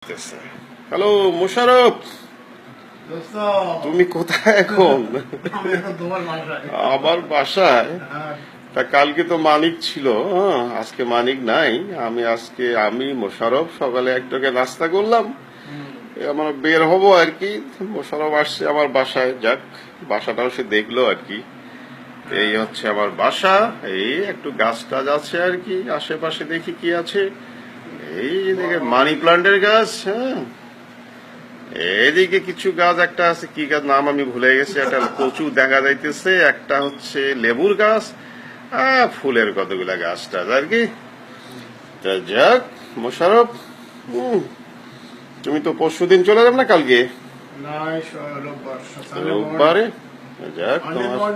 Hello Mosharraf, তুমি কোথায় এখন? আমার বাসায়। তা কালকে তো মানিক ছিল, আজকে মানিক নাই। আমি মোশারফ সকালে একটাকে নাস্তা করলাম, আমার বের হবো আর কি। মোশারফ আসছে আমার বাসায়, যাক বাসাটাও সে দেখলো আর কি। এই হচ্ছে আমার বাসা, এই একটু গাছ টাছ আছে আর কি আশেপাশে, দেখি কি আছে। এই দেখে মানি প্লান্টের গাছ, এদিকে কিছু গাছ, একটা আছে কি গাছ নাম আমি ভুলে গেছি, একটা কচু দেখা যাইতেছে, একটা হচ্ছে লেবুর গাছ, ফুলের কতগুলা গাছ টাছ আর কি। তা যাক মোশারফ, তুমি তো পরশুদিন চলে যাবে না কালকে? রোববারে যাক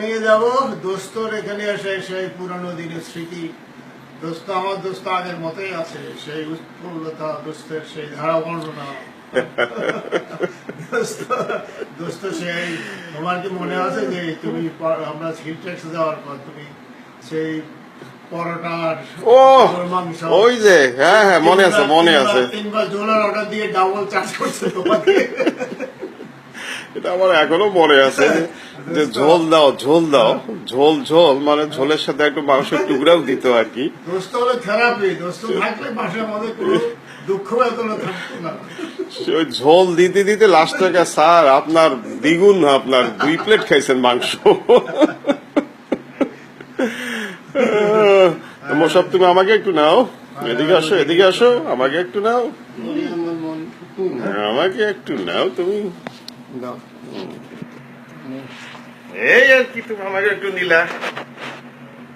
নিয়ে যাবো দোস্তর এখানে এসে সেই পুরানো দিনের স্মৃতি। দোস্ত আমার দোস্ত আগের মতোই আছে, সেই উৎফুল্লতা, দোস্তের সেই ধারা বর্ণনা। দোস্ত সেই, তোমার কি মনে আছে যে তুমি আমরা সিলট্রেক্সে যাওয়ার পর তুমি সেই পরোটার মাংস, ওই যে হ্যাঁ হ্যাঁ মনে আছে মনে আছে, 3বার ঝোলার অর্ডার দিয়ে ডাবল চার্জ করছে তোমাকে। এটা আমার এখনো মনে আছে যে ঝোল দাও ঝোল দাও, ঝোল ঝোল মানে ঝোলের সাথে একটু মাংসের টুকরাও দিত আর কি। দোস্ত হলো থেরাপি, দোস্ত থাকলে বাসার মধ্যে কোনো দুঃখ বেদনা থাকতো না। ওই ঝোল দিতে দিতে লাস্ট থেকে স্যার আপনার দ্বিগুণ, আপনার 2 প্লেট খাইছেন মাংস। মোশাব তুমি আমাকে একটু নাও, এদিকে আসো এদিকে আসো, আমাকে একটু নাও, আমাকে একটু নাও তুমি। এই আর কি, তুমি আমাকে একটু নিলা।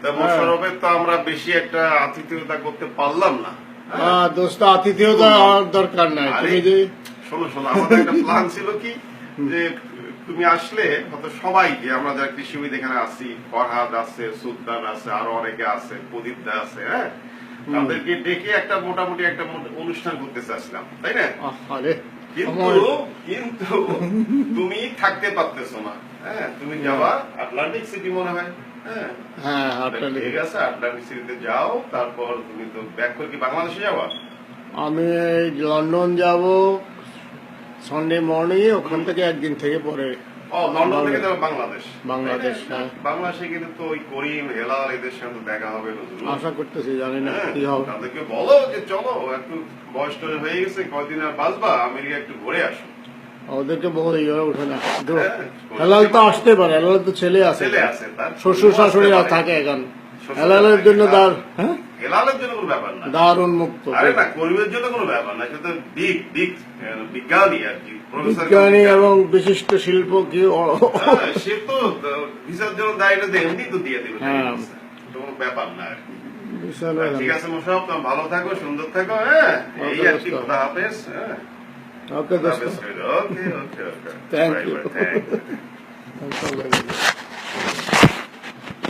তা মোশারফের তো আমরা বেশি একটা আতিথেয়তা করতে পারলাম না। দোস্ত আতিথেয়তা হওয়ার দরকার নাই। তুমি যে শোনো শোনো, আমাদের একটা প্ল্যান ছিল কি, যে তুমি আসলে হয়তো সবাইকে, আমরা যারা কৃষিবিদ এখানে আছি, ফরহাদ আছে, সুলতান আছে, আরো অনেকে আছে, প্রদীপ দা আছে, হ্যাঁ, তাদেরকে ডেকে একটা মোটামুটি একটা অনুষ্ঠান করতে চাচ্ছিলাম, তাই না? কিন্তু তুমি থাকতে পারতেছো না, হ্যাঁ, তুমি যাবা আটলান্টিক সিটি মনে হয়, হ্যাঁ ঠিক আছে, আটলান্টিক সিটিতে যাও, তারপর তুমি তো ব্যাক করে কি বাংলাদেশে যাবা? আমি লন্ডন যাব সানডে মর্নিং, ওখান থেকে একদিন থেকে পরে লন্ডন থেকে যাবে বাংলাদেশ। বাংলাদেশ, হ্যাঁ। বাংলাদেশে কিন্তু তো ওই করিম হেলাল এদের সাথে দেখা হবে, আশা করতেছি, জানি না কি হবে। তাদেরকে বলো যে চলো, একটু বয়স টয়স হয়ে গেছে, কয়দিন আর বাঁচবা, আমেরিকা একটু ঘুরে আসো। ওদেরকে বলে ইয়ে ওঠে না, হেলাল তো আসতে পারে, হেলাল তো ছেলে আছে, শ্বশুর শাশুড়ি থাকে এখন, হেলালের জন্য হেলালের জন্য কোনো ব্যাপার না, দারুণ মুক্ত। আরে না, করিমের জন্য কোনো ব্যাপার না, কিন্তু বিজ্ঞানী আর কি, বিজ্ঞানী এবং বিশিষ্ট শিল্প কি, সে তো ভিসার জন্য দায়িত্ব এমনি তো দিয়ে দেবে, কোনো ব্যাপার না আর কি। ঠিক আছে মোশারফ, তুমি ভালো থাকো, সুন্দর থাকো, হ্যাঁ, এই আর কি, খোদা হাফেজ। ওকে দোস্ত, ওকে ওকে ওকে, থ্যাংক ইউ।